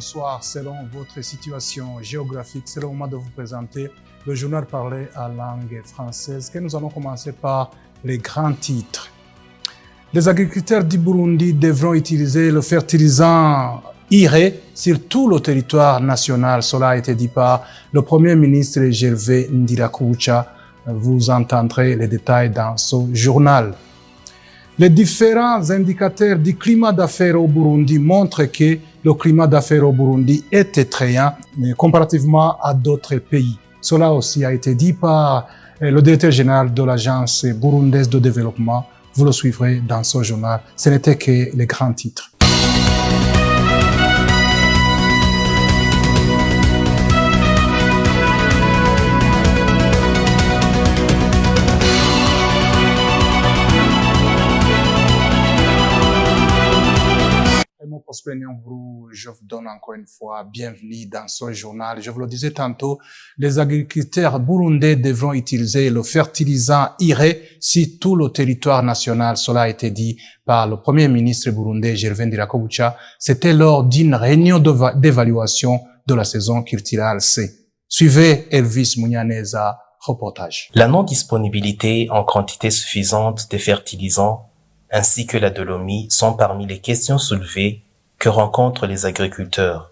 bonsoir selon votre situation géographique. C'est le moment de vous présenter le journal parlé en langue française que nous allons commencer par les grands titres. Les agriculteurs du Burundi devront utiliser le fertilisant IRE sur tout le territoire national. Cela a été dit par le Premier ministre Gervais Ndirakobucha. Vous entendrez les détails dans ce journal. Les différents indicateurs du climat d'affaires au Burundi montrent que le climat d'affaires au Burundi est attrayant comparativement à d'autres pays. Cela aussi a été dit par le directeur général de l'Agence burundaise de développement. Vous le suivrez dans ce journal. Ce n'était que les grands titres. Je vous donne encore une fois bienvenue dans ce journal. Je vous le disais tantôt, les agriculteurs burundais devront utiliser le fertilisant IRE sur tout le territoire national. Cela a été dit par le Premier ministre burundais Gervais Ndirakobucha. C'était lors d'une réunion d'évaluation de la saison culturelle C. Suivez Elvis Mounianeza, reportage. La non-disponibilité en quantité suffisante des fertilisants ainsi que la dolomie sont parmi les questions soulevées que rencontrent les agriculteurs.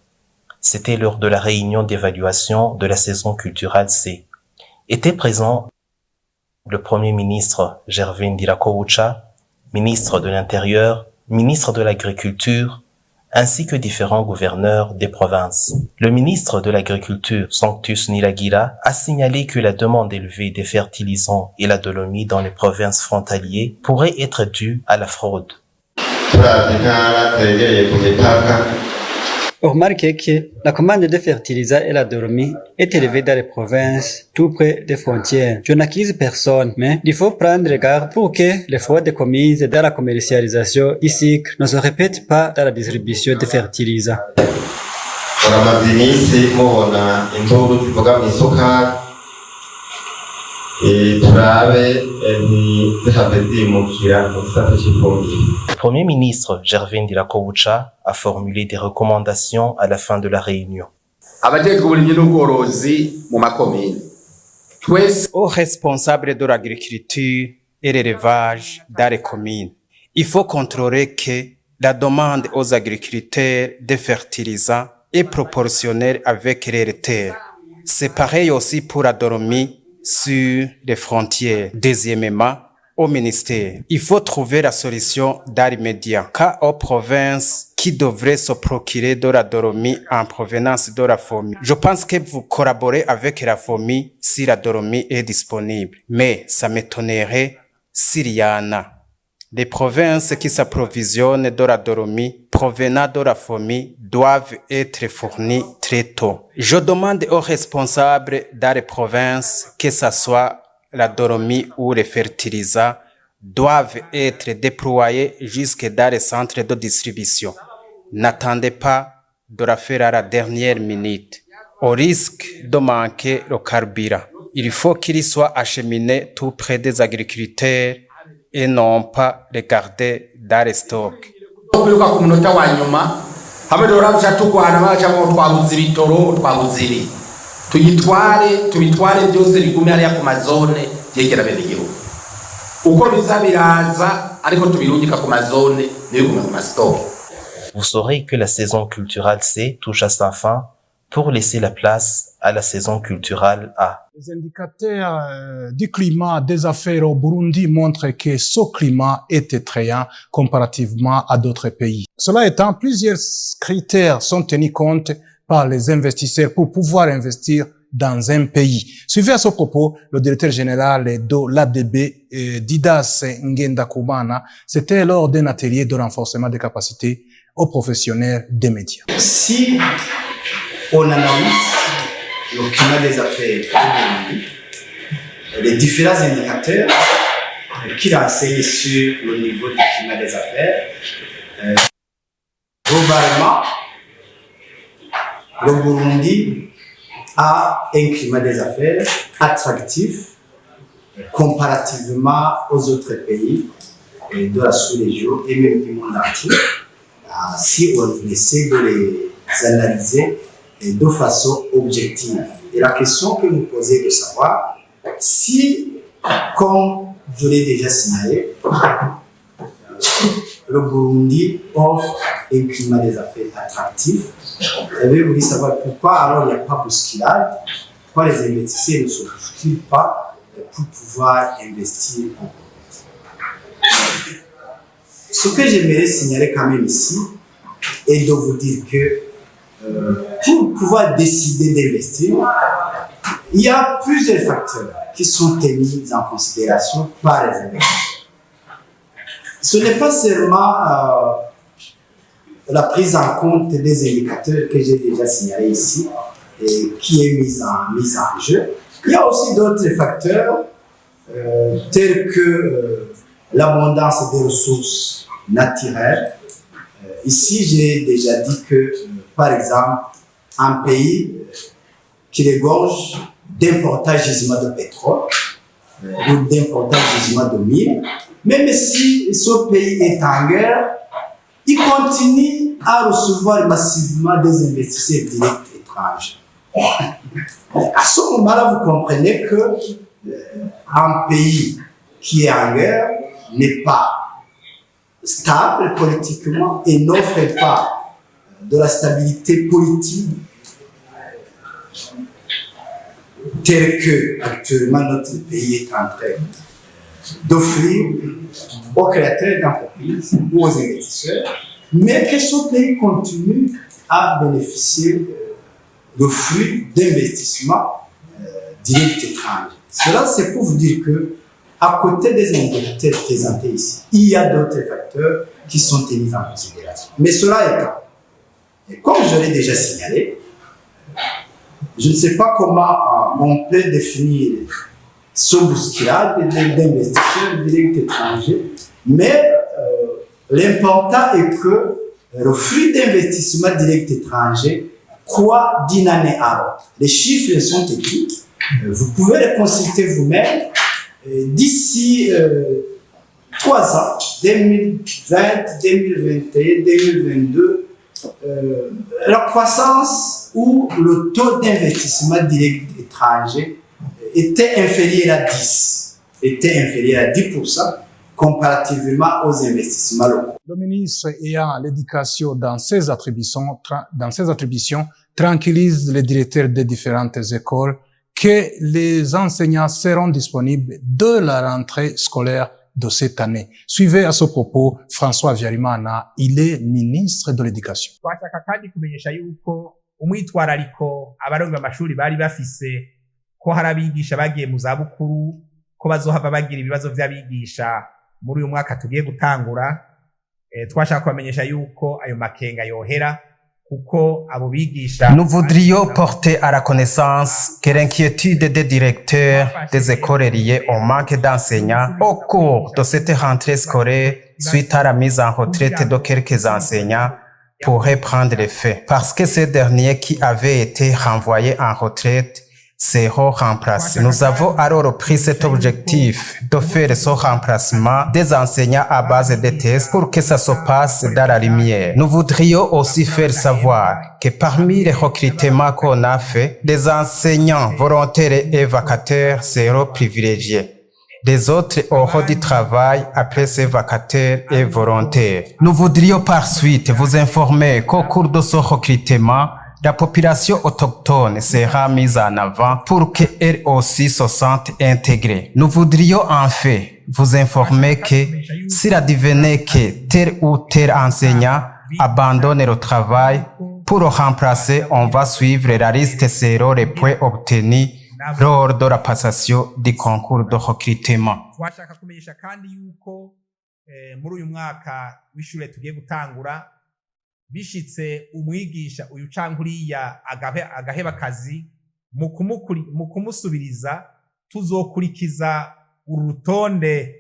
C'était lors de la réunion d'évaluation de la saison culturelle C. Étaient présents le Premier ministre Gervais Ndirakobucha, ministre de l'Intérieur, ministre de l'Agriculture, ainsi que différents gouverneurs des provinces. Le ministre de l'Agriculture, Sanctus Nilagira, a signalé que la demande élevée des fertilisants et la dolomie dans les provinces frontalières pourrait être due à la fraude. Remarquez que la commande de fertilisants et la dolomie est élevée dans les provinces tout près des frontières. Je n'accuse personne, mais il faut prendre garde pour que les fraudes commises dans la commercialisation ici ne se répètent pas dans la distribution de fertilisants. Le Premier ministre Gervais Ndirakobucha a formulé des recommandations à la fin de la réunion. Aux responsables de l'agriculture et l'élevage dans les communes, il faut contrôler que la demande aux agriculteurs de fertilisants est proportionnelle avec les terres. C'est pareil aussi pour la dolomie sur les frontières. Deuxièmement, au ministère, il faut trouver la solution dans l'immédiat. Quant aux provinces qui devraient se procurer de la dolomie en provenance de la FOMI, je pense que vous collaborez avec la FOMI si la dolomie est disponible. Mais ça m'étonnerait s'il y en a. Les provinces qui s'approvisionnent de la dolomie provenant de la FOMI doivent être fournies très tôt. Je demande aux responsables dans les provinces, que ce soit la dolomie ou les fertilisants, doivent être déployés jusque dans les centres de distribution. N'attendez pas de la faire à la dernière minute, au risque de manquer le carburant. Il faut qu'il soit acheminé tout près des agriculteurs et non pas les garder dans les stocks. Vous saurez que la saison culturelle C touche à sa fin pour laisser la place à la saison culturelle A. Les indicateurs du climat des affaires au Burundi montrent que ce climat est attrayant comparativement à d'autres pays. Cela étant, plusieurs critères sont tenus compte par les investisseurs pour pouvoir investir dans un pays. Suivez à ce propos le directeur général de l'ADB, Didas Ngendakumana. C'était lors d'un atelier de renforcement des capacités aux professionnels des médias. Si on analyse le climat des affaires au Burundi, les différents indicateurs qui renseignent sur le niveau du climat des affaires, globalement, le Burundi a un climat des affaires attractif comparativement aux autres pays de la sous-région et même du monde entier. Si on essaie de les analyser de façon objective. Et la question que vous posez est de savoir si, comme je l'ai déjà signalé, le Burundi offre un climat des affaires attractif. Et vous voulez savoir pourquoi alors il n'y a pas de bousculade, pourquoi les investisseurs ne se bousculent pas pour pouvoir investir en Burundi. Ce que j'aimerais signaler quand même ici est de vous dire que pour pouvoir décider d'investir, il y a plusieurs facteurs qui sont tenus en considération par les investisseurs. Ce n'est pas seulement la prise en compte des indicateurs que j'ai déjà signalés ici et qui est mise en jeu. Il y a aussi d'autres facteurs tels que l'abondance des ressources naturelles. Ici, j'ai déjà dit que, par exemple, un pays qui regorge d'importants gisements de pétrole ou d'importants gisements de mines, même si ce pays est en guerre, il continue à recevoir massivement des investisseurs directs étrangers. À ce moment-là, vous comprenez que un pays qui est en guerre n'est pas stable politiquement et n'offre pas de la stabilité politique telle que actuellement notre pays est en train d'offrir aux créateurs d'entreprises ou aux investisseurs, mais que ce pays continue à bénéficier de flux d'investissement directs étrangers. Cela, c'est pour vous dire que, à côté des indicateurs présentés ici, il y a d'autres facteurs qui sont tenus en considération. Mais cela étant, et comme je l'ai déjà signalé, je ne sais pas comment on peut définir ce bousculade d'investisseurs directs étrangers, mais l'important est que le flux d'investissement direct étranger croît d'une année à l'autre. Les chiffres sont écrits, vous pouvez les consulter vous-même. D'ici 3 ans, 2020, 2021, 2022, la croissance ou le taux d'investissement direct étranger était inférieur à 10%, comparativement aux investissements locaux. Le ministre ayant l'éducation dans ses attributions tranquillise les directeurs des différentes écoles que les enseignants seront disponibles de la rentrée scolaire de cette année. Suivez à ce propos François Vyarimana, il est ministre de l'Éducation. Twashaka kandi kumenyesha yuko umwitwarariko abarongoye amashuri bari bafise ko hari abigisha bagiye mu zabukuru ko bazohava bagira ibibazo vy'abigisha muri uyu mwaka tugiye gutangura. Twashaka kubamenyesha yuko ayo makenga yohera. Nous voudrions porter à la connaissance que l'inquiétude des directeurs des écoles est liée au manque d'enseignants au cours de cette rentrée scolaire suite à la mise en retraite de quelques enseignants pourrait prendre effet. Parce que ces derniers qui avaient été renvoyés en retraite seront remplacés. Nous avons alors pris cet objectif de faire ce remplacement des enseignants à base de tests pour que ça se passe dans la lumière. Nous voudrions aussi faire savoir que parmi les recrutements qu'on a fait, les enseignants volontaires et vacataires seront privilégiés. Les autres auront du travail après ces vacataires et volontaires. Nous voudrions par suite vous informer qu'au cours de ce recrutement, la population autochtone sera mise en avant pour qu'elle aussi se sente intégrée. Nous voudrions en fait vous informer que s'il advenait que tel ou tel enseignant abandonne le travail, pour le remplacer, on va suivre la liste selon les points obtenus lors de la passation du concours de recrutement. Twashaka kumenyesha kandi yuko muri uyu mwaka w'ishure tugiye gutangura bishitse umwigisha uyu cankuriya agaheba akazi mu kumusubiriza tuzokurikiza urutonde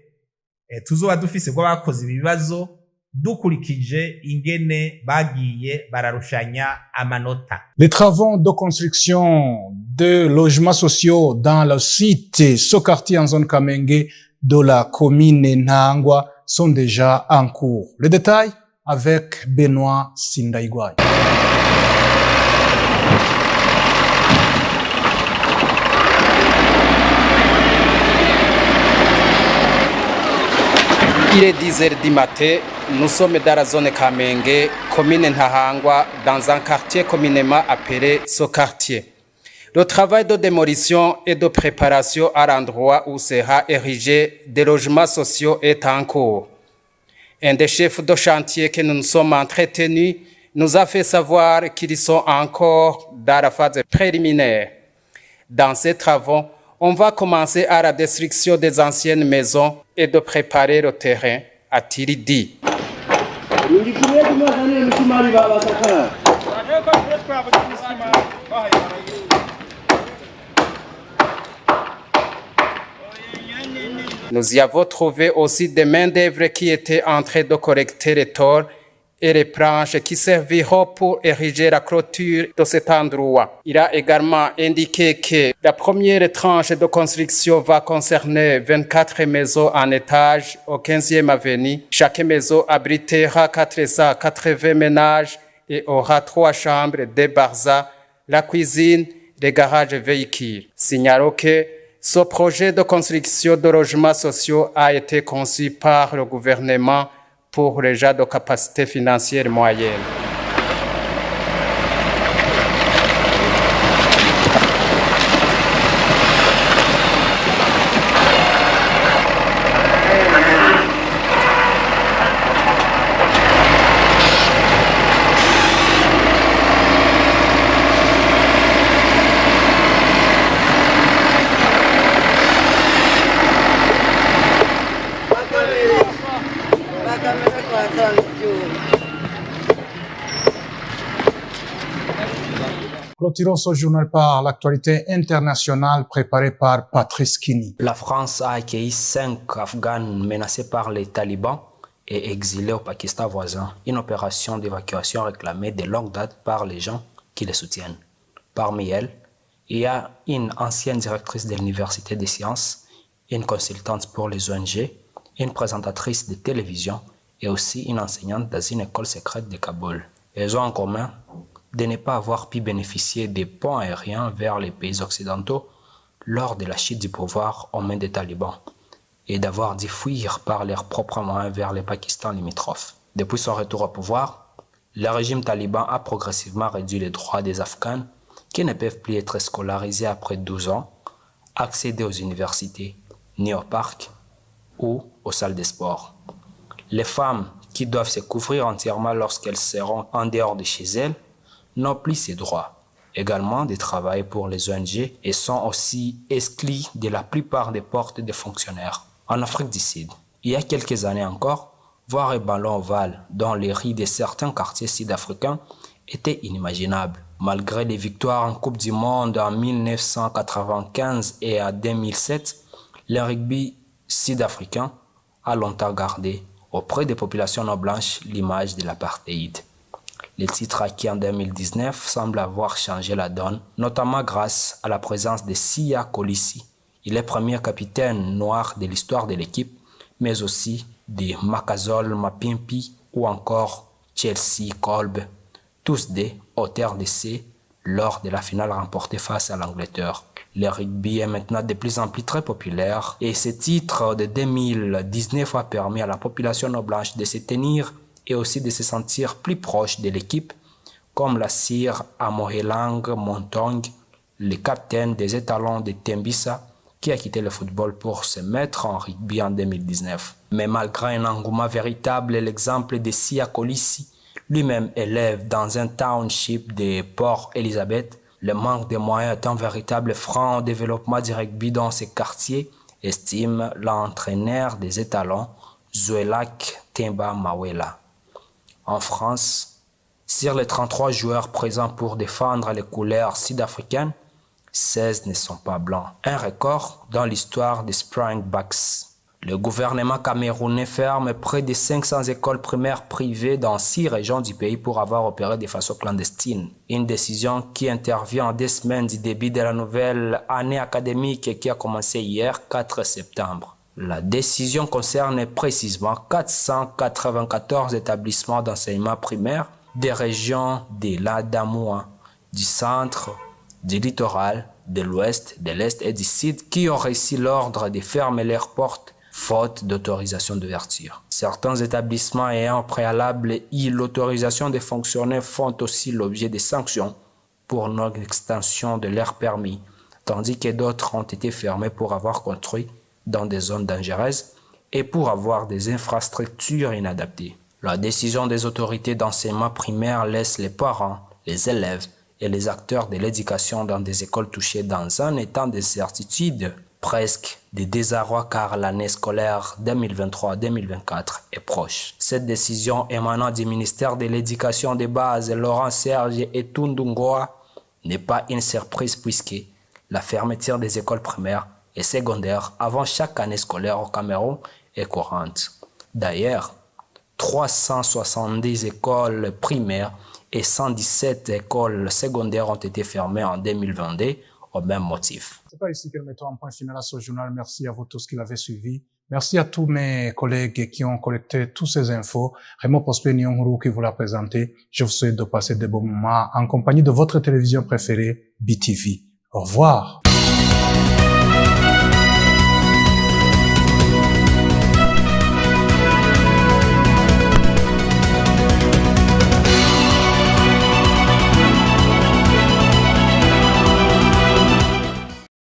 tuzoba dufise rw'abakoze ibibazo dukurikije ingene bagiye bararushanya amanota. Les travaux de construction de logements sociaux dans le site Sokarti en zone Kamenge de la commune Ntangwa sont déjà en cours. Les détails avec Benoît Sindaïgouaï. Il est 10 heures du matin, nous sommes dans la zone Kamenge, commune Ntahangwa, dans un quartier communément appelé Sokartier. Le travail de démolition et de préparation à l'endroit où sera érigé des logements sociaux est en cours. Un des chefs de chantier que nous nous sommes entretenus nous a fait savoir qu'ils sont encore dans la phase préliminaire. Dans ces travaux, on va commencer à la destruction des anciennes maisons et de préparer le terrain, a-t-il dit. Nous y avons trouvé aussi des main-d'œuvre qui étaient en train de collecter les tôles et les planches qui serviront pour ériger la clôture de cet endroit. Il a également indiqué que la première tranche de construction va concerner 24 maisons en étage au 15e avenue. Chaque maison abritera 480 ménages et aura 3 chambres, des barzas, la cuisine, des garages véhicules. Signalons que ce projet de construction de logements sociaux a été conçu par le gouvernement pour les gens de capacité financière moyenne. Clôturons ce journal par l'actualité internationale préparée par Patrice Kini. La France a accueilli 5 Afghans menacés par les talibans et exilés au Pakistan voisin. Une opération d'évacuation réclamée de longue date par les gens qui les soutiennent. Parmi elles, il y a une ancienne directrice de l'Université des sciences, une consultante pour les ONG, une présentatrice de télévision et aussi une enseignante dans une école secrète de Kaboul. Elles ont en commun de ne pas avoir pu bénéficier des ponts aériens vers les pays occidentaux lors de la chute du pouvoir aux mains des talibans et d'avoir dû fuir par leurs propres moyens vers le Pakistan limitrophe. Depuis son retour au pouvoir, le régime taliban a progressivement réduit les droits des Afghans qui ne peuvent plus être scolarisés après 12 ans, accéder aux universités, ni au parc ou aux salles de sport. Les femmes qui doivent se couvrir entièrement lorsqu'elles seront en dehors de chez elles n'ont plus ces droits. Également de travailler pour les ONG et sont aussi exclus de la plupart des postes de fonctionnaires. En Afrique du Sud, il y a quelques années encore, voir un ballon ovale dans les rues de certains quartiers sud-africains était inimaginable. Malgré les victoires en Coupe du Monde en 1995 et en 2007, le rugby sud-africain a longtemps gardé auprès des populations non blanches l'image de l'apartheid. Le titre acquis en 2019 semble avoir changé la donne, notamment grâce à la présence de Siya Kolisi. Il est le premier capitaine noir de l'histoire de l'équipe, mais aussi de Makazole Mapimpi ou encore Chelsea Kolbe, tous des auteurs d'essais lors de la finale remportée face à l'Angleterre. Le rugby est maintenant de plus en plus très populaire et ce titre de 2019 a permis à la population non blanche de se tenir et aussi de se sentir plus proche de l'équipe, comme l'assure Amohelang Montong, le capitaine des étalons de Tembisa, qui a quitté le football pour se mettre en rugby en 2019. Mais malgré un engouement véritable, l'exemple de Siya Kolisi, lui-même élève dans un township de Port Elizabeth, le manque de moyens est un véritable frein au développement du rugby dans ces quartiers, estime l'entraîneur des étalons, Zwelak Temba Mawela. En France, sur les 33 joueurs présents pour défendre les couleurs sud-africaines, 16 ne sont pas blancs. Un record dans l'histoire des Springboks. Le gouvernement camerounais ferme près de 500 écoles primaires privées dans 6 régions du pays pour avoir opéré de façon clandestine. Une décision qui intervient en 2 semaines du début de la nouvelle année académique qui a commencé hier, 4 septembre. La décision concerne précisément 494 établissements d'enseignement primaire des régions de l'Adamaoua, du centre, du littoral, de l'ouest, de l'est et du sud qui ont reçu l'ordre de fermer leurs portes faute d'autorisation d'ouverture. Certains établissements ayant au préalable eu l'autorisation de fonctionner font aussi l'objet de sanctions pour non-extension de leur permis, tandis que d'autres ont été fermés pour avoir construit dans des zones dangereuses et pour avoir des infrastructures inadaptées. La décision des autorités d'enseignement primaire laisse les parents, les élèves et les acteurs de l'éducation dans des écoles touchées dans un état de certitude, presque de désarroi car l'année scolaire 2023-2024 est proche. Cette décision émanant du ministère de l'Éducation de base, Laurent Serge et Tundungoa, n'est pas une surprise puisque la fermeture des écoles primaires et secondaires avant chaque année scolaire au Cameroun est courante. D'ailleurs, 370 écoles primaires et 117 écoles secondaires ont été fermées en 2022 au même motif. C'est pas ici que nous mettons un point final à ce journal. Merci à vous tous qui l'avez suivi. Merci à tous mes collègues qui ont collecté toutes ces infos. Raymond Prosper Nyonguru qui vous l'a présenté. Je vous souhaite de passer de bons moments en compagnie de votre télévision préférée, BTV. Au revoir.